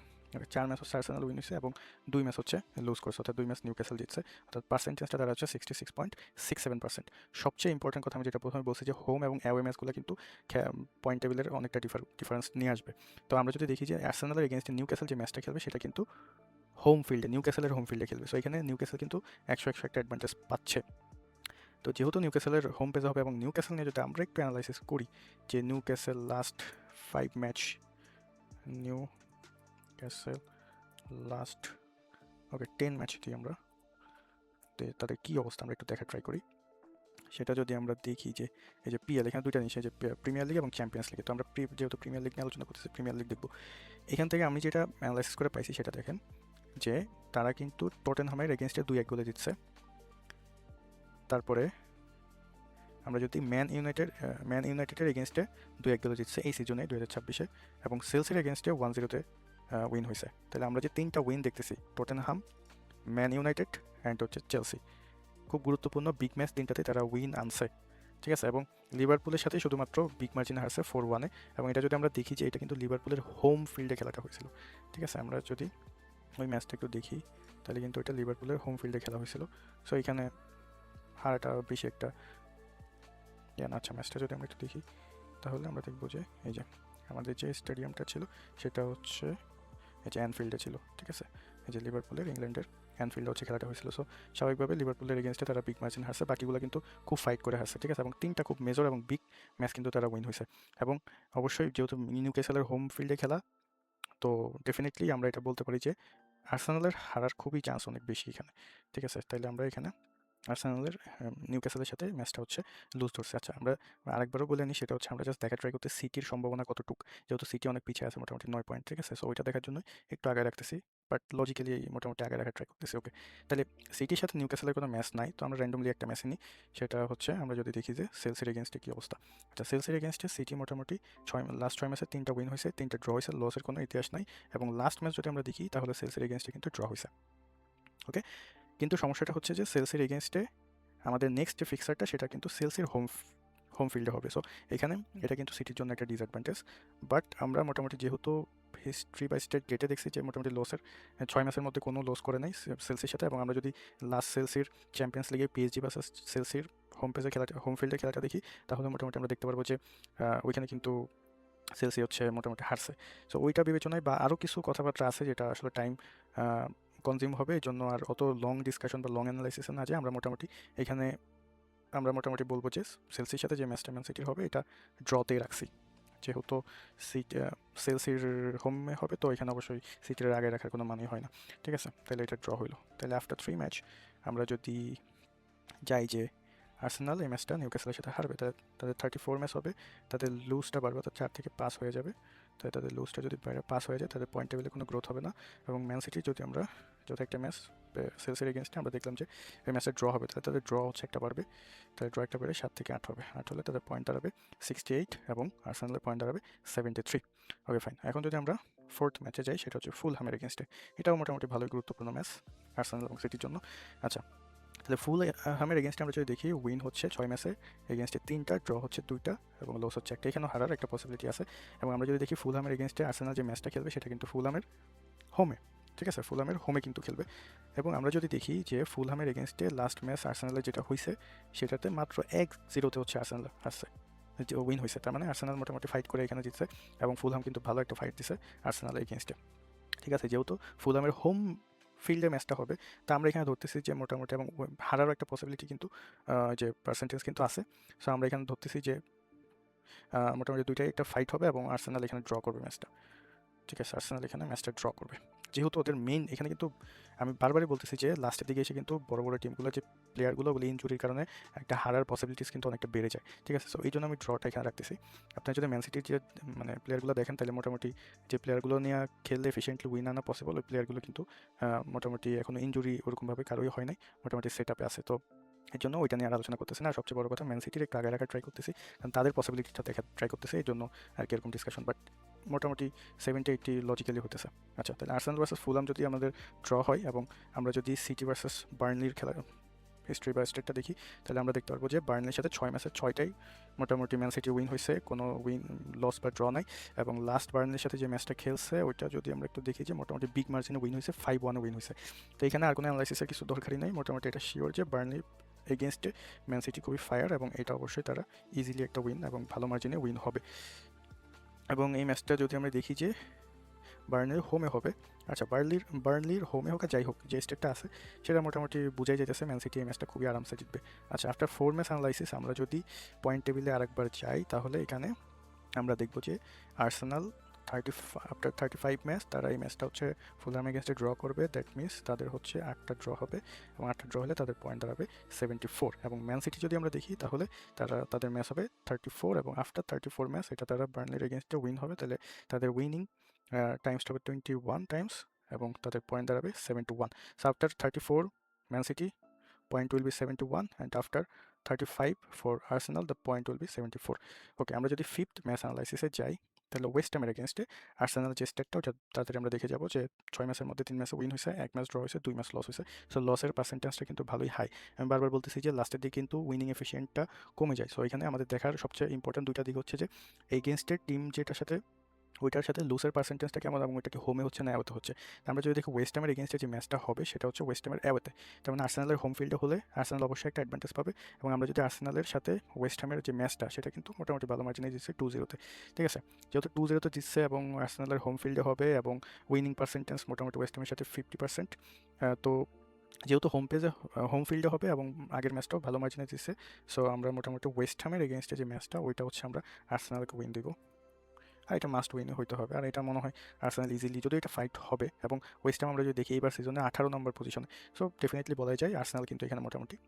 4 ম্যাচ হচ্ছে আর্সেনাল উইন হয়েছে এবং 2 ম্যাচ হচ্ছে লুজ করছে, অর্থাৎ 2 ম্যাচ নিউ ক্যাসেল জিতছে, অর্থাৎ পার্সেন্টেজটা তারা হচ্ছে 66.67%। সবচেয়ে ইম্পর্টেন্ট কথা আমি যেটা প্রথমে বলছি, যে হোম এবং অ্যাওয়ে ম্যাচগুলো কিন্তু পয়েন্ট টেবিলের অনেকটা ডিফারেন্স নিয়ে আসবে। তো আমরা যদি দেখি যে আর্সেনালের এগেনস্টে নিউ ক্যাসেল যে ম্যাচটা খেলবে, সেটা কিন্তু হোম ফিল্ডে, নিউ ক্যাসেলের হোম ফিল্ডে খেলবে। সো এখানে নিউ ক্যাসেল কিন্তু 100 একটা অ্যাডভান্টেজ পাচ্ছে। তো যেহেতু নিউ ক্যাসেলের হোম পেজে হবে, এবং নিউ ক্যাসেল নিয়ে যদি আমরা একটু অ্যানালাইসিস করি, যে new castle last 5 match, new castle last 10 match দিয়ে আমরা তাদের কী অবস্থা আমরা একটু দেখার ট্রাই করি। সেটা যদি আমরা দেখি যে এই যে পিএল, এখানে দুইটা জিনিস, যে প্রিমিয়ার লিগ এবং চ্যাম্পিয়ন্স লিগে। তো আমরা যেহেতু প্রিমিয়ার লিগ নিয়ে আলোচনা করতেছি, প্রিমিয়ার লিগ দেখবো। এখান থেকে আমি যেটা অ্যানালাইসিস করে পাইছি সেটা দেখেন, যে তারা কিন্তু টটেনহামের এগেনস্টে 2-1 গোলে জিতছে। তারপরে আমরা যদি ম্যান ইউনাইটেডের এগেনস্টে 2-1 গোলে জিতছে এই সিজনে 2026-এ, এবং সেলসির এগেনস্টে 1-0-তে উইন হয়েছে। তাহলে আমরা যে 3টা উইন দেখতেছি, টটেনহাম, ম্যান ইউনাইটেড অ্যান্ড হচ্ছে চেলসি, খুব গুরুত্বপূর্ণ বিগ ম্যাচ 3টাতে তারা উইন আনছে, ঠিক আছে। এবং লিভারপুলের সাথে শুধুমাত্র বিগ মার্জিনে হারছে 4-1-এ, এবং এটা যদি আমরা দেখি যে এটা কিন্তু লিভারপুলের হোম ফিল্ডে খেলাটা হয়েছিল, ঠিক আছে। আমরা যদি ওই ম্যাচটা একটু দেখি তাহলে কিন্তু এটা লিভারপুলের হোম ফিল্ডে খেলা হয়েছিল। সো এখানে হারাটা বেশি একটা না। আচ্ছা, ম্যাচটা যদি আমরা একটু দেখি তাহলে আমরা দেখবো যে এই যে আমাদের যে স্টেডিয়ামটা ছিল সেটা হচ্ছে এই যে অ্যানফিল্ডে ছিল, ঠিক আছে। এই যে লিভারপুলের ইংল্যান্ডের অ্যানফিল্ডে হচ্ছে খেলাটা হয়েছিল। সো স্বাভাবিকভাবে লিভারপুলের এগেনস্টে তারা বিগ মার্জিন হারছে, বাকিগুলো কিন্তু খুব ফাইট করে হারছে, ঠিক আছে। এবং 3টা খুব মেজর এবং বিগ ম্যাচ কিন্তু তারা উইন হয়েছে। এবং অবশ্যই যেহেতু নিউক্যাসলের হোম ফিল্ডে খেলা, তো ডেফিনেটলি আমরা এটা বলতে পারি যে আর্সেনালের হারার খুবই চান্স অনেক বেশি এখানে, ঠিক আছে। তাইলে আমরা এখানে আর্সেনালের নিউক্যাসলের সাথে ম্যাচটা হচ্ছে লুজ ধরছে। আচ্ছা, আমরা আরেকবারও বলে নিই, সেটা হচ্ছে আমরা জাস্ট দেখা ট্রাই করতে সিটির সম্ভাবনা কতটুক, যেহেতু সিটি অনেক পিছিয়ে আছে মোটামুটি 9 পয়েন্ট, ঠিক আছে। সো ওইটা দেখার জন্য একটু আগে রাখতেছি, বাট লজিক্যালি মোটামুটি আগে রাখার ট্রাই করতেছি। ওকে, তাহলে সিটির সাথে নিউক্যাসলের কোনো ম্যাচ নাই, তো আমরা র্যান্ডমলি একটা ম্যাচ নিই। সেটা হচ্ছে আমরা যদি দেখি যে সেলসির এগেনস্টে কী অবস্থা। আচ্ছা, সেলসির এগেনস্টে সিটি মোটামুটি লাস্ট 6 ম্যাচে 3টা উইন হয়েছে, 3টা ড্র হয়েছে, লসের কোনো ইতিহাস নাই। এবং লাস্ট ম্যাচ যদি আমরা দেখি তাহলে সেলসির এগেনস্টে কিন্তু ড্র হয়েছে। ওকে, কিন্তু সমস্যাটা হচ্ছে যে সেলসির এগেনস্টে আমাদের নেক্সট যে ফিক্সারটা সেটা কিন্তু সেলসির হোম ফিল্ডে হবে। সো এখানে এটা কিন্তু সিটির জন্য একটা ডিসঅ্যাডভান্টেজ। বাট আমরা মোটামুটি যেহেতু হিস্ট্রি বা স্টেট ডেটে দেখছি যে মোটামুটি লসের 6 ম্যাচের মধ্যে কোনো লস করে নাই সেলসির সাথে, এবং আমরা যদি লাস্ট সেলসির চ্যাম্পিয়ন্স লিগে পিএসজি ভার্সেস সেলসির হোম ফিল্ডে খেলাটা দেখি তাহলে মোটামুটি আমরা দেখতে পারবো যে ওইখানে কিন্তু সেলসি হচ্ছে মোটামুটি হারছে। সো ওইটা বিবেচনায় বা আরও কিছু কথাবার্তা আছে যেটা আসলে টাইম কনজিউম হবে, এই জন্য আর অত লং ডিসকাশন বা লং অ্যানালাইসিসে না যায় আমরা মোটামুটি বলবো যে সেলসির সাথে যে ম্যাচটা ম্যান সিটির হবে এটা ড্রতেই রাখছি, যেহেতু সেলসির হোমে হবে, তো এখানে অবশ্যই সিটির আগে রাখার কোনো মানেই হয় না, ঠিক আছে। তাহলে এটা ড্র হইলো। তাহলে আফটার 3 ম্যাচ আমরা যদি যাই যে আর্সেনাল এই ম্যাচটা নিউক্যাসলের সাথে হারবে, তাদের 34 ম্যাচ হবে, তাদের লুজটা বাড়বে, অর্থাৎ 4 থেকে 5 হয়ে যাবে। তাই তাদের লুজটা যদি বাইরে 5 হয়ে যায় তাদের পয়েন্ট টেবিলে কোনো গ্রোথ হবে না। এবং ম্যান সিটি যদি আমরা একটা ম্যাচ সেলসির এগেনস্টে আমরা দেখলাম যে এই ম্যাচে ড্র হবে, তাহলে তাদের ড্র হচ্ছে একটা বাড়বে, তাদের ড্র একটা বেড়ে 7 থেকে 8 হবে, 8 হলে তাদের পয়েন্ট দাঁড়াবে 68 এবং আর্সেনালের পয়েন্ট দাঁড়াবে 73। ওকে, ফাইন। এখন যদি আমরা 4th ম্যাচে যাই সেটা হচ্ছে ফুলহামের এগেনস্টে, এটাও মোটামুটি ভালোই গুরুত্বপূর্ণ ম্যাচ আর্সেনাল এবং সিটির জন্য। আচ্ছা, তাহলে ফুলহামের এগেনস্টে আমরা যদি দেখি উইন হচ্ছে 6 ম্যাচে এগেনস্টে 3টা, ড্র হচ্ছে 2টা এবং লস হচ্ছে 1টা, এখানেও হারার একটা পসিবিলিটি আছে। এবং আমরা যদি দেখি ফুলহামের এগেনস্টে আর্সেনাল যে ম্যাচটা খেলবে সেটা কিন্তু ফুলহামের হোমে, ঠিক আছে, ফুলহামের হোমে কিন্তু খেলবে। এবং আমরা যদি দেখি যে ফুলহামের এগেনস্টে লাস্ট ম্যাচ আর্সেনালের যেটা হয়েছে সেটাতে মাত্র 1-0 হচ্ছে আর্সেনাল হারছে, যে উইন হয়েছে। তার মানে আর্সেনাল মোটামুটি ফাইট করে এখানে জিতছে, এবং ফুলহাম কিন্তু ভালো একটা ফাইট দিছে আর্সেনালের এগেনস্টে, ঠিক আছে। যেহেতু ফুলহামের হোম ফিল্ডে ম্যাচটা হবে, তা আমরা এখানে ধরতেছি যে মোটামুটি, এবং হারারও একটা পসিবিলিটি কিন্তু যে পার্সেন্টেজ কিন্তু আছে। সো আমরা এখানে ধরতেছি যে মোটামুটি দুইটাই একটা ফাইট হবে এবং আর্সেনাল এখানে ড্র করবে ম্যাচটা, ঠিক আছে। আর্সেনাল এখানে ম্যাচটা ড্র করবে, যেহেতু ওদের মেইন এখানে কিন্তু আমি বারবারই বলতেছি যে লাস্টের দিকে এসে কিন্তু বড় বড় টিমগুলো যে প্লেয়ারগুলো বলে ইনজুরির কারণে একটা হারার পসিবিলিটিস কিন্তু অনেকটা বেড়ে যায়, ঠিক আছে। সো এই জন্য আমি ড্রটা এখানে রাখতেছি। আপনার যদি ম্যান সিটির যে প্লেয়ারগুলো দেখেন তাহলে মোটামুটি যে প্লেয়ারগুলো নিয়ে খেললে এফিসিয়েন্টলি উইন আনা পসিবল, ওই প্লেয়ারগুলো কিন্তু মোটামুটি এখনও ইনজুরি ওরকমভাবে কারোই হয় নাই, মোটামুটি সেট আপে আছে। তো এর জন্য ওইটা নিয়ে আর আলোচনা করতেছি না। আর সবচেয়ে বড় কথা ম্যান সিটির একটু আগে রাখার ট্রাই করতেছি, কারণ তাদের পসিবিলিটিটা দেখা ট্রাই করতেছে, এই জন্য আর কি এরকম ডিসকাশন। বাট মোটামুটি 70-80 লজিক্যালি হতেছে। আচ্ছা, তাহলে আর্সেনাল ভার্সেস ফুলহাম যদি আমাদের ড্র হয় এবং আমরা যদি সিটি ভার্সেস বার্নলির খেলা হিস্ট্রি বা স্টেটটা দেখি তাহলে আমরা দেখতে পারবো যে বার্নলির সাথে 6 ম্যাচের 6টাই মোটামুটি ম্যান সিটি উইন হয়েছে, কোনো লস বা ড্র নাই। এবং লাস্ট বার্নলির সাথে যে ম্যাচটা খেলছে ওইটা যদি আমরা একটু দেখি যে মোটামুটি বিগ মার্জিনে উইন হয়েছে, 5-1 উইন হয়েছে। তো এখানে আর কোনো অ্যানালাইসিসের কিছু দরকারই নেই, মোটামুটি এটা শিওর যে বার্নলি এগেনস্টে ম্যান সিটি খুবই ফায়ার, এবং এটা অবশ্যই তারা ইজিলি একটা উইন এবং ভালো মার্জিনে উইন হবে। এবং এই ম্যাচটা যদি আমরা দেখি যে বার্নলির হোমে হবে, আচ্ছা বার্নলির হোমে হোক আর যাই হোক যে স্টেটটা আছে সেটা মোটামুটি বুঝাই যেতেছে ম্যান সিটি এই ম্যাচটা খুবই আরামসে জিতবে। আচ্ছা, আফটার 4 ম্যাচ অ্যানালাইসিস আমরা যদি পয়েন্ট টেবিলে আরেকবার যাই তাহলে এখানে আমরা দেখব যে আর্সেনাল আফটার 35 ম্যাচ তারা এই ম্যাচটা হচ্ছে ফুলহাম এগেনস্টে ড্র করবে, দ্যাট মিনস তাদের হচ্ছে 8টা ড্র হবে, এবং 8টা ড্র হলে তাদের পয়েন্ট দাঁড়াবে 74। এবং ম্যান সিটি যদি আমরা দেখি তাহলে তাদের ম্যাচ হবে 34, এবং আফটার 34 ম্যাচ এটা তারা বার্নলির এগেনস্টে উইন হবে, তাহলে তাদের উইনিং টাইমসটা হবে 21 টাইমস, এবং তাদের পয়েন্ট দাঁড়াবে 7-1. So after 34 man city point will be 7-1 and after 35 for Arsenal the point will be 74. ওকে, আমরা যদি ফিফথ ম্যাচ অ্যানালাইসিসে যাই তাহলে ওয়েস্ট হ্যামের এগেনস্টে আর্সেনাল যে স্টেটটা ওটা তাড়াতাড়ি আমরা দেখে যাবো যে 6 ম্যাচের মধ্যে 3 ম্যাচে উইন হয়েছে, 1 ম্যাচ ড্র হয়েছে, 2 ম্যাচ লস হয়েছে। সো লসের পার্সেন্টেজটা কিন্তু ভালোই হাই। আমি বারবার বলতেছি যে লাস্টের দিকে কিন্তু উইনিং এফিসিয়েন্টটা কমে যায়। সো এখানে আমাদের দেখার সবচেয়ে ইম্পর্টেন্ট দুইটা দিক হচ্ছে যে এগেনস্টের টিম যেটার সাথে ওইটার সাথে লুসের পার্সেন্টেজটা কেমন এবং ওইটা কি হোমে হচ্ছে না অ্যাওয়েতে হচ্ছে। আমরা যদি দেখি ওয়েস্ট হ্যামের এগেনস্টে যে ম্যাচটা হবে সেটা হচ্ছে ওয়েস্ট হ্যামের অ্যাওয়েতে, যেমন আর্সেনালের হোম ফিল্ডে হলে আর্সেনাল অবশ্যই একটা অ্যাডভান্টেজ পাবে। এবং আমরা যদি আর্সেনালের সাথে ওয়েস্ট হ্যামের যে ম্যাচটা সেটা কিন্তু মোটামুটি ভালো মার্জিনে জিতছে 2-0-তে, ঠিক আছে। যেহেতু 2-0-তে জিতছে এবং আর্সেনালের হোম ফিল্ডে হবে এবং উইনিং পার্সেন্টেজ মোটামুটি ওয়েস্ট হ্যামের সাথে 50%, তো যেহেতু হোম ফিল্ডে হবে এবং আগের ম্যাচটাও ভালো মার্জিনে জিতছে, সো আমরা মোটামুটি ওয়েস্ট হ্যামের এগেনস্টে যে ম্যাচটা ওইটা হচ্ছে আমরা আর্সেনালকে উইন দিব। আর এটা মাস্ট উইন হইতে হবে, আর এটা মনে হয় আর্সেনাল ইজিলি, যদি এটা ফাইট হবে এবং ওয়েস্ট হ্যাম আমরা যদি দেখি এইবার সিজনে 18 নম্বর পজিশনে, সো ডেফিনেটলি বলা যায় আর্সেনাল কিন্তু এখানে মোটামুটি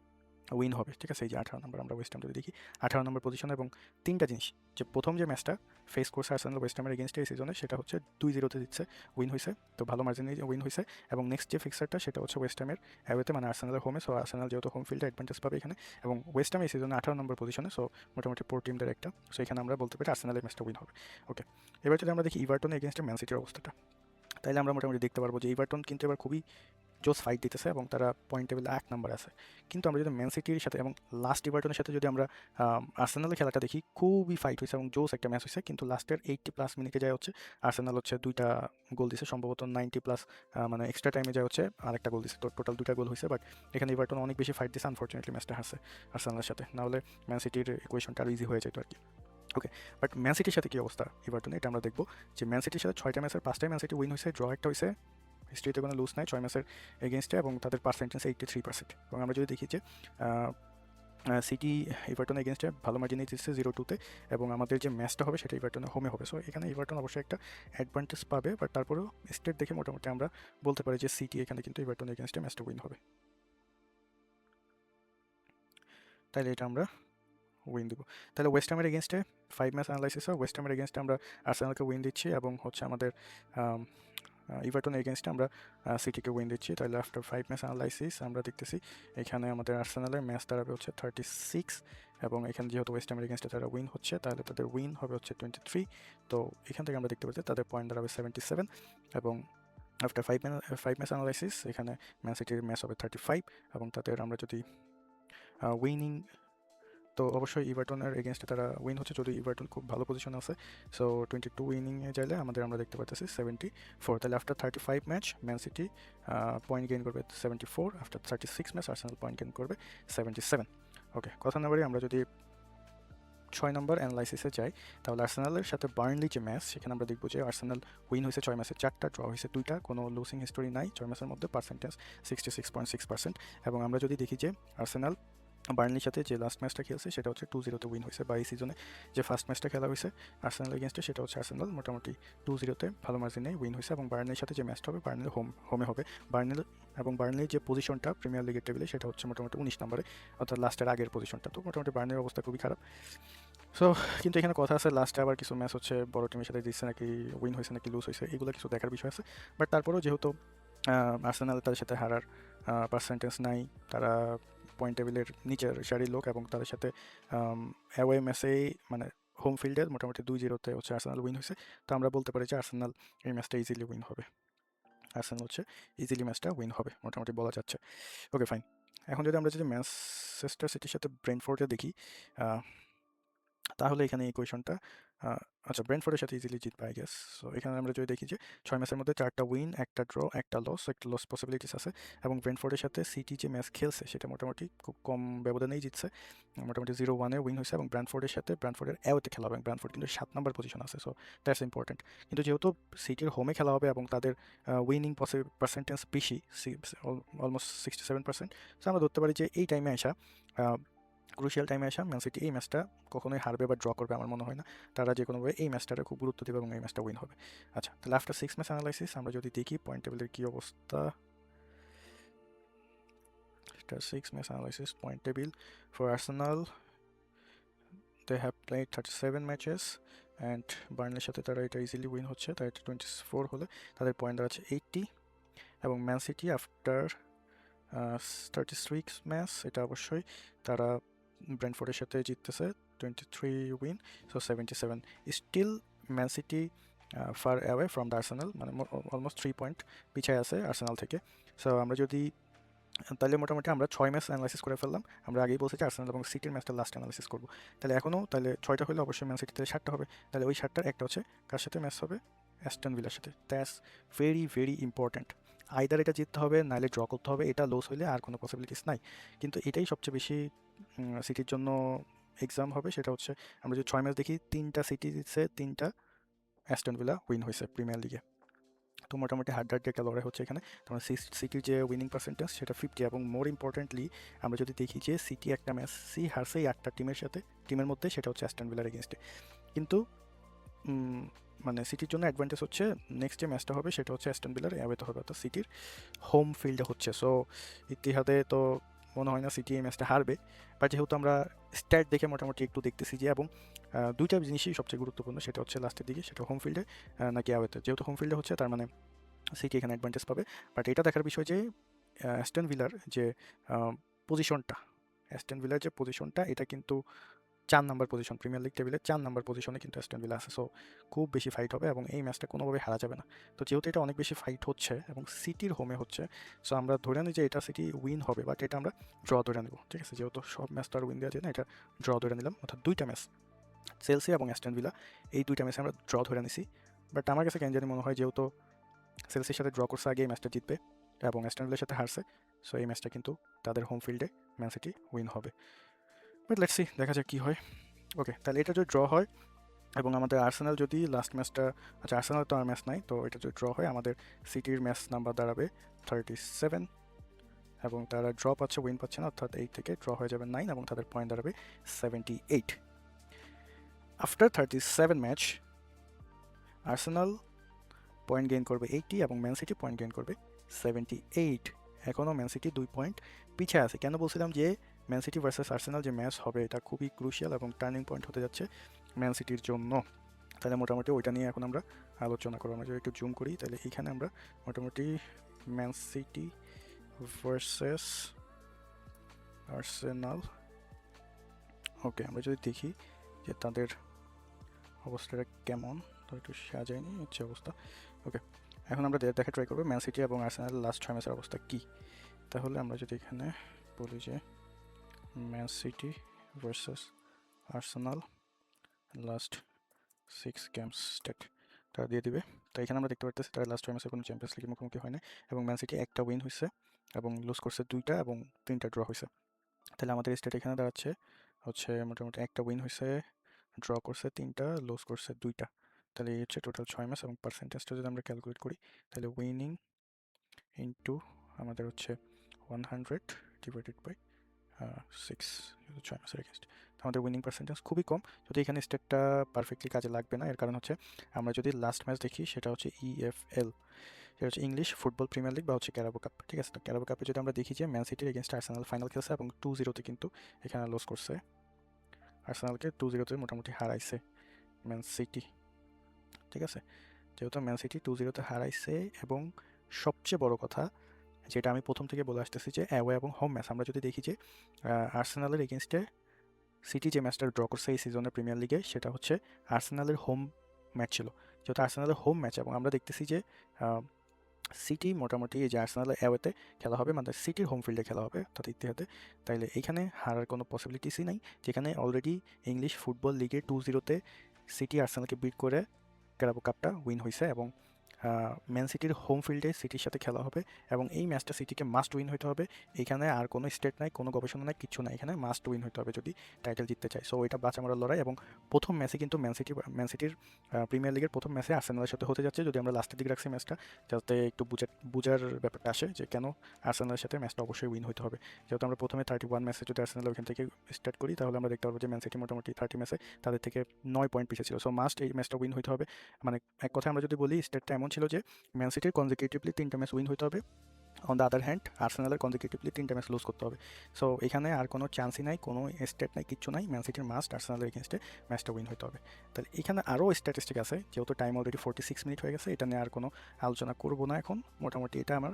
উইন হবে, ঠিক আছে। এই যে 18 নম্বর, আমরা ওয়েস্ট হ্যাম যদি দেখি 18 নম্বর পজিশনে, এবং তিনটা জিনিস, যে প্রথম যে ম্যাচটা ফেস করছে আর্সেনাল ওয়েস্ট হ্যামের এগেনস্টে এই সিজনে সেটা হচ্ছে 2-0-তে জিতছে, উইন হয়েছে, তো ভালো মার্জিনে উইন হয়েছে। এবং নেক্সট যে ফিক্সারটা সেটা হচ্ছে ওয়েস্ট হ্যামের অ্যাওয়েতে, মানে আর্সেনালের হোমে, সো আর্সেনাল যেহেতু হোম ফিল্ডে অ্যাডভান্টেজ পাবে এখানে, এবং ওয়েস্ট হ্যাম এই সিজনে 18 নম্বর পজিশনে, সো মোটামুটি পোর টিমদের একটা, সো এখানে আমরা বলতে পারি আর্সেনালের ম্যাচটা উইন হবে। ওকে, এবার যদি আমরা দেখি ইভারটনের এগেনস্টে ম্যান সিটির অবস্থাটা, তাইলে আমরা মোটামুটি দেখতে পারবো যে ইভারটন কিন্তু এবার খুবই জোস ফাইট দিতেছে এবং তারা পয়েন্ট টেবিলে 1 নম্বর আছে। কিন্তু আমরা যদি ম্যান সিটির সাথে এবং লাস্ট ইভারটনের সাথে যদি আমরা আর্সেনালের খেলাটা দেখি, খুবই ফাইট হয়েছে এবং জোস একটা ম্যাচ হয়েছে, কিন্তু লাস্টের 80+ মিনিটে যায় হচ্ছে আর্সেনাল হচ্ছে 2টা গোল দিছে, সম্ভবত 90+, মানে এক্সট্রা টাইমে যায় হচ্ছে আরেকটা গোল দিছে, তো টোটাল 2টা গোল হয়েছে। বাট এখানে ইভারটন অনেক বেশি ফাইট দিছে, আনফর্চুনেটলি ম্যাচটা হারছে আর্সেনালের সাথে, নাহলে ম্যান সিটির ইকুয়েশনটা আরও ইজি হয়ে যেত আর কি। ওকে, বাট ম্যান সিটির সাথে কী অবস্থা ইভারটনে, এটা আমরা দেখবো যে ম্যান সিটির সাথে 6টা ম্যাচের 5টাই ম্যান সিটি উইন হয়েছে, ড্র একটা হয়েছে, হিস্ট্রিতে কোনো লুজ নাই 6 ম্যাচের এগেনস্টে, এবং তাদের পার্সেন্টেজ 83%। এবং আমরা যদি দেখি যে সিটি ইভারটন এগেনস্টে ভালো মার্জিনে জিতছে 0-2-তে, এবং আমাদের যে ম্যাচটা হবে সেটা ইভারটনে হোমে হবে। সো এখানে ইভারটন অবশ্যই একটা অ্যাডভান্টেজ পাবে, বাট তারপরেও স্টেট দেখে মোটামুটি আমরা বলতে পারি যে সিটি এখানে কিন্তু ইভারটন এগেনস্টে ম্যাচটা উইন হবে, তাইলে এটা আমরা উইন দিব। তাহলে ওয়েস্ট হ্যামের এগেনস্টে 5 ম্যাচ অ্যানালাইসিস হয়, ওয়েস্ট হ্যামের এগেনস্টে আমরা আর্সেনালকে উইন দিচ্ছি, এবং হচ্ছে আমাদের ইভারটনের এগেনস্টে আমরা সিটিকে উইন দিচ্ছি। তাহলে আফটার 5 ম্যাচ অ্যানালাইসিস আমরা দেখতেছি এখানে আমাদের আর্সেনালের ম্যাচ দাঁড়াবে হচ্ছে 36, এবং এখানে যেহেতু ওয়েস্ট হ্যামের এগেনস্টে তারা উইন হচ্ছে তাহলে তাদের উইন হবে হচ্ছে 23। তো এখান থেকে আমরা দেখতে পাচ্ছি তাদের পয়েন্ট দাঁড়াবে 77, এবং আফটার 5 ম্যাচ অ্যানালাইসিস এখানে ম্যান সিটির ম্যাচ হবে 35, এবং তাদের আমরা যদি উইনিং, তো অবশ্যই ইভারটনের এগেনস্টে তারা উইন হচ্ছে, যদি ইভারটন খুব ভালো পজিশন আছে, সো 22 উইনিংয়ে যাইলে আমরা দেখতে পাচ্ছি 74। তাহলে after 35 match man city point gain করবে 74, after 36 match Arsenal point gain করবে 77। ওকে, কথা না বাড়ি আমরা যদি 6 নম্বর অ্যানালাইসিসে যাই, তাহলে আর্সেনালের সাথে বার্নলি যে ম্যাচ, সেখানে আমরা দেখবো যে আর্সেনাল উইন হয়েছে 6 ম্যাচে 4টা, ড্র হয়েছে 2টা, কোনো লুসিং হিস্টোরি নাই 6 ম্যাচের মধ্যে, পার্সেন্টেজ 66.6%। এবং আমরা যদি দেখি যে আর্সেনাল বার্নলির সাথে যে লাস্ট ম্যাচটা খেলছে সেটা হচ্ছে 2-0-তে উইন হয়েছে, বা এই সিজনে যে ফার্স্ট ম্যাচটা খেলা হয়েছে আর্সেনাল এগেনস্টে সেটা হচ্ছে আর্সেনাল মোটামুটি 2-0-তে ভালো মার্জিনে উইন হয়েছে। এবং বার্নলির সাথে যে ম্যাচটা হবে বার্নলি হোমে হবে, বার্নলির যে পজিশনটা প্রিমিয়ার লিগের টেবিলে সেটা হচ্ছে মোটামুটি 19 নম্বরে, অর্থাৎ লাস্টের আগের পজিশনটা, তো মোটামুটি বার্নলির অবস্থা খুবই খারাপ। সো কিন্তু এখানে কথা আছে লাস্টে আবার কিছু ম্যাচ হচ্ছে বড় টিমের সাথে জিতছে নাকি, উইন হয়েছে নাকি লুজ হয়েছে, এগুলো কিছু দেখার বিষয় আছে। বাট তারপরেও যেহেতু আর্সেনাল তাদের সাথে হারার পার্সেন্টেজ নাই, তারা পয়েন্ট টেবিলের নিচের সারির লোক, এবং তাদের সাথে অ্যাওয়ে ম্যাচেই মানে হোম ফিল্ডে মোটামুটি 2-0-তে হচ্ছে আর্সেনাল উইন হয়েছে, তো আমরা বলতে পারি যে আর্সেনাল এই ম্যাচটা ইজিলি উইন হবে, আর্সেনাল হচ্ছে ইজিলি ম্যাচটা উইন হবে মোটামুটি বলা যাচ্ছে। ওকে ফাইন, এখন যদি আমরা যদি ম্যানচেস্টার সিটির সাথে ব্রেন্টফোর্ডে দেখি, তাহলে এখানে এই কোয়েশনটা আচ্ছা ব্রেন্টফোর্ডের সাথে ইজিলি জিতবে আই গেস। সো এখানে আমরা যদি দেখি যে 6 ম্যাচের মধ্যে 4টা উইন, একটা ড্র, একটা লস পসিবিলিটিস আছে, এবং ব্রেন্টফোর্ডের সাথে সিটি যে ম্যাচ খেলছে সেটা মোটামুটি খুব কম ব্যবধানেই জিতছে, মোটামুটি 0-1-এ উইন হয়েছে, এবং ব্র্যান্টফোর্ডের অ্যাওয়েতে খেলা হবে, ব্র্যান্টফোর্ড কিন্তু 7 নম্বর পজিশন আছে, সো দ্যাটস ইম্পর্টেন্ট। কিন্তু যেহেতু সিটির হোমে খেলা হবে এবং তাদের উইনিং পার্সেন্টেজ বেশি, অলমোস্ট 67%, সো আমরা ধরতে পারি যে এই টাইমে আসা, ক্রুশিয়াল টাইমে আসা ম্যান সিটি এই ম্যাচটা কখনোই হারবে বা ড্র করবে আমার মনে হয় না, তারা যে কোনোভাবে এই ম্যাচটাকে খুব গুরুত্ব দেবে এবং এই ম্যাচটা উইন হবে। আচ্ছা, তাহলে আফটার 6 ম্যাচ অ্যানালাইসিস আমরা যদি দেখি পয়েন্ট টেবিলের কী অবস্থা, after 6 match analysis point table for Arsenal, they have played 37 matches and বার্নলির সাথে তারা এটা ইজিলি উইন হচ্ছে, তাই 24 হলে তাদের পয়েন্ট দাঁড়াচ্ছে 80, এবং ম্যান সিটি আফটার 36 ম্যাচ, এটা অবশ্যই তারা ব্রেন্টফোর্ডের সাথে জিততেছে 23 win, so 77। Still Man City far away from the Arsenal, মানে অলমোস্ট 3 পয়েন্ট পিছিয়ে আছে আর্সেনাল থেকে। সো আমরা যদি তাহলে মোটামুটি আমরা 6 ম্যাচ অ্যানালাইসিস করে ফেললাম। আমরা আগেই বলছি যে আর্সেনাল এবং সিটির ম্যাচটা লাস্ট অ্যানালাইসিস করবো। তাহলে এখনও তাহলে 6টা হলে অবশ্যই ম্যান সিটিতে 7টা হবে। তাহলে ওই 7টার একটা হচ্ছে কার সাথে ম্যাচ হবে? অ্যাস্টন ভিলার সাথে। That's very very important. Either এটা জিততে হবে, নাহলে ড্র করতে হবে। এটা লস হলে আর কোনো পসিবিলিটিস নাই। কিন্তু এটাই সবচেয়ে বেশি সিটির জন্য এক্সাম হবে। সেটা হচ্ছে আমরা যদি 6 ম্যাচ দেখি, 3টা সিটি জিতছে, 3টা অ্যাস্টন ভিলা উইন হয়েছে প্রিমিয়ার লিগে। তো মোটামুটি হাড্ডাহাড্ডি একটা লড়াই হচ্ছে এখানে। তোমার সিটির যে উইনিং পার্সেন্টেজ সেটা 50, এবং মোর ইম্পর্টেন্টলি আমরা যদি দেখি যে সিটি একটা ম্যাচ হারছে এই 8টা টিমের মধ্যে, সেটা হচ্ছে অ্যাস্টন ভিলার এগেনস্টে। কিন্তু মানে সিটির জন্য অ্যাডভান্টেজ হচ্ছে নেক্সট যে ম্যাচটা হবে সেটা হচ্ছে অ্যাস্টন ভিলার অ্যাওয়েতে হবে, অর্থাৎ সিটির হোম ফিল্ডে হচ্ছে। সো ইতিহাদে তো মনে হয় না সিটি এই ম্যাচটা হারবে, বাট যেহেতু আমরা স্ট্যাট দেখে মোটামুটি একটু দেখতেছি যে, এবং দুইটা জিনিসই সবচেয়ে গুরুত্বপূর্ণ, সেটা হচ্ছে লাস্টের দিকে সেটা হোম ফিল্ডে নাকি অ্যাওয়েতে। যেহেতু হোম ফিল্ডে হচ্ছে তার মানে সিটি এখানে অ্যাডভান্টেজ পাবে। বাট এটা দেখার বিষয় যে অ্যাস্টন ভিলার যে পজিশনটা এটা কিন্তু 4 নাম্বার পজিশন, প্রিমিয়ার লিগ টেবিলে 4 নাম্বার পজিশনে কিন্তু অ্যাস্টন ভিলা আছে। সো খুব বেশি ফাইট হবে এবং এই ম্যাচটা কোনোভাবে হারা যাবে না। তো যেহেতু এটা অনেক বেশি ফাইট হচ্ছে এবং সিটির হোমে হচ্ছে, সো আমরা ধরে নিই যে এটা সিটি উইন হবে, বাট এটা আমরা ড্র ধরে নেব। ঠিক আছে, যেহেতু সব ম্যাচ তো আর উইন দেওয়া যায় না, এটা ড্র ধরে নিলাম। অর্থাৎ দুইটা ম্যাচ, চেলসি এবং অ্যাস্টন ভিলা, এই দুইটা ম্যাচে আমরা ড্র ধরে নিছি। বাট আমার কাছে কেন জানি মনে হয় যেহেতু চেলসির সাথে ড্র করছে আগে, এই ম্যাচটা জিতবে এবং অ্যাস্টন ভিলার সাথে হারছে, সো এই ম্যাচটা কিন্তু তাদের হোম ফিল্ডে ম্যান সিটি উইন হবে। বাট লেটস সি, দেখা যাক কী হয়। ওকে, তাহলে এটা যদি ড্র হয় এবং আমাদের আর্সেনাল যদি লাস্ট ম্যাচটা, আচ্ছা আর্সেনাল তো আর ম্যাচ নাই, তো এটা যদি ড্র হয় আমাদের সিটির ম্যাচ নাম্বার দাঁড়াবে 37 এবং তারা ড্র পাচ্ছে, উইন পাচ্ছে না, অর্থাৎ 8 থেকে ড্র হয়ে যাবে 9 এবং তাদের পয়েন্ট দাঁড়াবে 78। After 37 match Arsenal point gain করবে 80 এবং ম্যান সিটি পয়েন্ট গেইন করবে 78। এখনও ম্যান সিটি 2 পয়েন্ট পিছিয়ে আছে। কেন বলছিলাম যে ম্যান সিটি ভার্সেস আর্সেনাল যে ম্যাচ হবে এটা খুবই ক্রুশিয়াল এবং টার্নিং পয়েন্ট হতে যাচ্ছে ম্যান সিটির জন্য। তাহলে মোটামুটি ওইটা নিয়ে এখন আমরা আলোচনা করবো। আমরা যদি একটু জুম করি তাহলে এইখানে আমরা মোটামুটি ম্যান সিটি ভার্সেস আর্সেনাল, ওকে, আমরা যদি দেখি যে তাদের অবস্থাটা কেমন, তো একটু সাজায়নি হচ্ছে অবস্থা। ওকে, এখন আমরা দেখা ট্রাই করবো ম্যান সিটি এবং আর্সেনাল লাস্ট 6 ম্যাচের অবস্থা কী। তাহলে আমরা যদি এখানে বলি যে man city versus Arsenal last 6 games stat তারা দিয়ে দিবে। তো এখানে আমরা দেখতে পাচ্ছি তারা লাস্ট 6 ম্যাচে কোনো চ্যাম্পিয়ন্স লিগের মুখোমুখি হয় না এবং ম্যান সিটি একটা উইন হয়েছে এবং লুজ করছে 2টা এবং 3টা ড্র হয়েছে। তাহলে আমাদের স্ট্যাট এখানে দাঁড়াচ্ছে হচ্ছে মোটামুটি একটা উইন হয়েছে, ড্র করছে 3টা, লুজ করছে 2টা। তাহলে এই হচ্ছে টোটাল 6 ম্যাচ এবং পার্সেন্টেজটা যদি আমরা ক্যালকুলেট করি তাহলে উইনিং ইন্টু আমাদের হচ্ছে 100 ডিভাইডেড বাই 6, 6 ম্যাচের এগেনস্ট আমাদের উইনিং পার্সেন্টেজ খুবই কম। যদি এখানে স্টেটটা পারফেক্টলি কাজে লাগবে না, এর কারণ হচ্ছে আমরা যদি লাস্ট ম্যাচ দেখি সেটা হচ্ছে EFL, সেটা হচ্ছে ইংলিশ ফুটবল প্রিমিয়ার লিগ বা হচ্ছে ক্যারাবো কাপ। ঠিক আছে, তো ক্যারাবো কাপে যদি আমরা দেখি যে ম্যান সিটির এগেনস্ট আর্সেনাল ফাইনাল খেলছে এবং 2-0 কিন্তু এখানে লস করছে, আর্সেনালকে 2-0 মোটামুটি হারাইছে ম্যান সিটি। ঠিক আছে, যেহেতু ম্যান সিটি 2-0 হারাইছে এবং সবচেয়ে বড় কথা যেটা আমি প্রথম থেকে বলে আসতেছি যে অ্যাওয়ে এবং হোম ম্যাচ আমরা যদি দেখি যে আর্সেনালের এগেনস্টে সিটি যে ম্যাচটা ড্র করছে এই সিজনের প্রিমিয়ার লিগে সেটা হচ্ছে আর্সেনালের হোম ম্যাচ ছিল। যেহেতু আর্সেনালের হোম ম্যাচ এবং আমরা দেখতেছি যে সিটি মোটামুটি এই যে আর্সেনালের অ্যাওয়েতে খেলা হবে, মানে সিটির হোম ফিল্ডে খেলা হবে অর্থাৎ ইতিহাদে, তাইলে এইখানে হারার কোনো পসিবিলিটিসই নাই। যেখানে অলরেডি ইংলিশ ফুটবল লিগে 2-0 সিটি আর্সেনালকে বিট করে ক্যারাবো কাপটা উইন হয়েছে এবং ম্যান সিটির হোম ফিল্ডে সিটির সাথে খেলা হবে এবং এই ম্যাচটা সিটিকে মাস্ট উইন হতে হবে। এখানে আর কোনো স্টেট নাই, কোনো গবেষণা নাই, কিছু নাই, এখানে মাস্ট উইন হতে হবে যদি টাইটেল জিততে চায়। সো এটা বাঁচা মরার লড়াই এবং প্রথম ম্যাচে কিন্তু ম্যান সিটির প্রিমিয়ার লিগের প্রথম ম্যাচে আর্সেনালের সাথে হতে যাচ্ছে। যদি আমরা লাস্টের দিকে রাখছি ম্যাচটা যাতে একটু বুঝার ব্যাপারটা আসে যে কেন আর্সেনালের সাথে ম্যাচটা অবশ্যই উইন হতে হবে। যেহেতু আমরা প্রথমে 31 ম্যাচে যদি আর্সেনাল ওইখান থেকে স্টার্ট করি তাহলে আমরা দেখতে পারবো যে ম্যান সিটি মোটামুটি 30 ম্যাচে তাদের থেকে 9 পয়েন্ট পিছিয়ে ছিল। সো মাস্ট এই ম্যাচটা উইন হতে হবে। মানে এক কথায় আমরা যদি বলি স্টেটটা এমন ছিল যে ম্যান সিটির কনজিকিউটিভলি 3টা ম্যাচ উইন হতে হবে, অন দ্য আদার হ্যান্ড আর্সেনালের কনজিকিউটিভলি 3টা ম্যাচ লুজ করতে হবে। সো এখানে আর কোনো চান্সই নাই, কোনো স্টেট নাই, কিচ্ছু নাই, ম্যান সিটির মাস্ট আর্সেনালের এগেনস্টে ম্যাচটা উইন হতে হবে। তাহলে এখানে আরও স্ট্যাটিস্টিক আছে, যেহেতু টাইম অলরেডি 46 মিনিট হয়ে গেছে, এটা নিয়ে আর কোনো আলোচনা করবো না এখন। মোটামুটি এটা আমার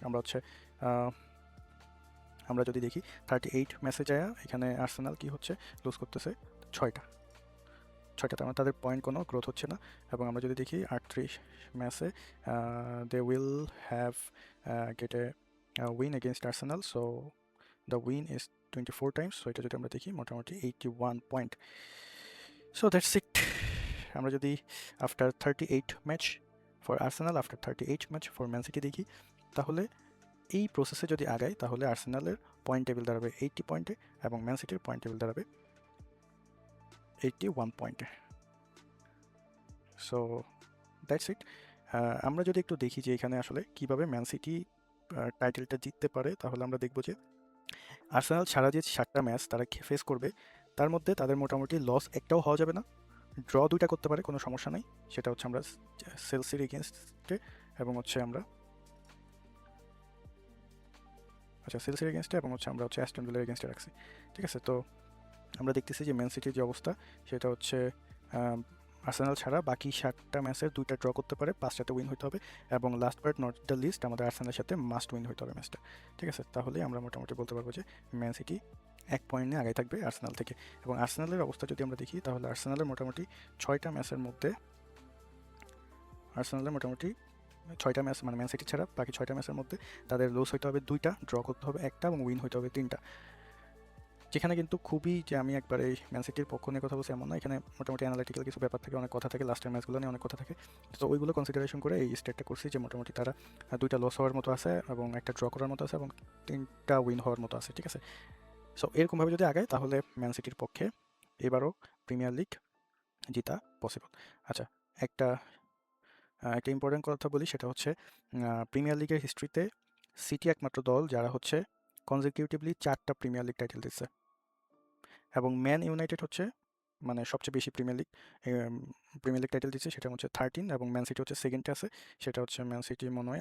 আমরা হচ্ছে আমরা যদি দেখি 38 ম্যাচে যায় এখানে আর্সেনাল কি হচ্ছে লুজ করতেছে 6টা, তার মানে তাদের পয়েন্ট কোনো গ্রোথ হচ্ছে না। এবং আমরা যদি দেখি 38 ম্যাচে they will have get a win against Arsenal, so the win is 24 times. So এটা যদি আমরা দেখি মোটামুটি 81 পয়েন্ট। So that's it. আমরা যদি after 38 match for Arsenal, after 38 match for man city দেখি, তাহলে এই প্রসেসে যদি আগায় তাহলে আর্সেনালের পয়েন্ট টেবিল দাঁড়াবে 80 পয়েন্টে এবং ম্যান সিটির পয়েন্ট টেবিল দাঁড়াবে 81 পয়েন্টে। So that's it. আমরা যদি একটু দেখি যে এখানে আসলে কীভাবে ম্যান সিটি টাইটেলটা জিততে পারে, তাহলে আমরা দেখব যে আর্সেনাল ছাড়া যে 7টা ম্যাচ তারা ফেস করবে তার মধ্যে তাদের মোটামুটি লস একটাও হওয়া যাবে না, ড্র 2টা করতে পারে, কোনো সমস্যা নাই। সেটা হচ্ছে আমরা চেলসির এগেনস্টে এবং হচ্ছে আমরা চেলসির এগেনস্টে এবং হচ্ছে আমরা অ্যাস্টন ভিলার এগেনস্টে রাখছি, ঠিক আছে। তো আমরা দেখতেছি যে ম্যান সিটির যে অবস্থা সেটা হচ্ছে আর্সেনাল ছাড়া বাকি 7টা ম্যাচের 2টা ড্র করতে পারে, 5টাতে উইন হতে হবে এবং last but not the least আমাদের আর্সেনালের সাথে মাস্ট উইন হতে হবে ম্যাচটা, ঠিক আছে। তাহলেই আমরা মোটামুটি বলতে পারবো যে ম্যান সিটি 1 পয়েন্ট নিয়ে আগে থাকবে আর্সেনাল থেকে। এবং আর্সেনালের অবস্থা যদি আমরা দেখি তাহলে আর্সেনালের মোটামুটি 6টা ম্যাচের মধ্যে মানে ম্যান সিটি ছাড়া বাকি 6টা ম্যাচের মধ্যে তাদের লস হতে হবে 2টা, ড্র করতে হবে 1টা এবং উইন হতে হবে 3টা। যেখানে কিন্তু খুবই যে আমি একবারে ম্যান সিটির পক্ষ নিয়ে কথা বলছি এমন না, এখানে মোটামুটি অ্যানালিটিক্যাল কিছু ব্যাপার থাকে, অনেক কথা থাকে, লাস্টের ম্যাচগুলো নিয়ে অনেক কথা থাকে। তো ওইগুলো কনসিডারেশন করে এই স্টেটটা করছি যে মোটামুটি তারা 2টা লস হওয়ার মতো আছে এবং 1টা ড্র করার মতো আছে এবং 3টা উইন হওয়ার মতো আছে, ঠিক আছে। সো এরকমভাবে যদি আগায় তাহলে ম্যান সিটির পক্ষে এবারও প্রিমিয়ার লিগ জিতা পসিবল। আচ্ছা, একটা ইম্পর্টেন্ট কথা বলি, সেটা হচ্ছে প্রিমিয়ার লিগের হিস্ট্রিতে সিটি একমাত্র দল যারা হচ্ছে কনজিকিউটিভলি 4টা প্রিমিয়ার লিগ টাইটেল দিচ্ছে এবং ম্যান ইউনাইটেড হচ্ছে মানে সবচেয়ে বেশি প্রিমিয়ার লিগ টাইটেল দিচ্ছে, সেটা হচ্ছে 13 এবং ম্যান সিটি হচ্ছে সেকেন্ডে আছে, সেটা হচ্ছে ম্যান সিটি মনে হয়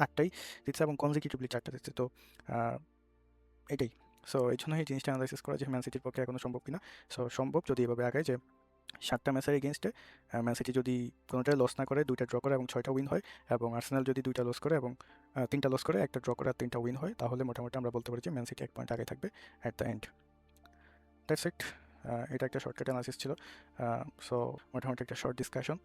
8টাই দিচ্ছে এবং কনজিকিউটিভলি 4টা দিচ্ছে। তো এটাই। সো এই জন্য এই জিনিসটা অ্যানালাইসিস করা যে ম্যান সিটির পক্ষে এখনও সম্ভব কিনা। সো সম্ভব যদি এভাবে আগায় যে 7টা ম্যাচের এগেনস্টে ম্যান সিটি যদি কোনোটাই লস না করে, 2টা ড্র করে এবং 6টা উইন হয়, এবং আর্সেনাল যদি 2টা লস করে এবং 3টা লস করে, 1টা ড্র করে আর 3টা উইন হয়, তাহলে মোটামুটি আমরা বলতে পারি যে ম্যান সিটি 1 পয়েন্ট আগে থাকবে at the end. That's it. এটা একটা শর্টকাট অ্যানালাইসিস ছিল। সো মোটামুটি একটা short discussion.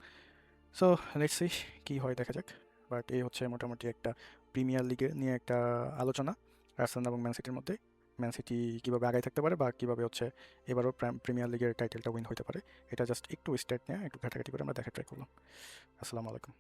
So let's see কী হয়, দেখা যাক। বাট এই হচ্ছে মোটামুটি একটা প্রিমিয়ার লিগের নিয়ে একটা আলোচনা আর্সেনাল এবং ম্যান সিটির মধ্যে। ম্যান সিটি কীভাবে আগায় থাকতে পারে বা কীভাবে হচ্ছে এবারও প্রিমিয়ার লিগের টাইটেলটা উইন হতে পারে, এটা জাস্ট একটু স্টেট নিয়ে একটু ঘাটাঘাটি করে আমরা দেখা ট্রাই করলাম। আসসালামু আলাইকুম।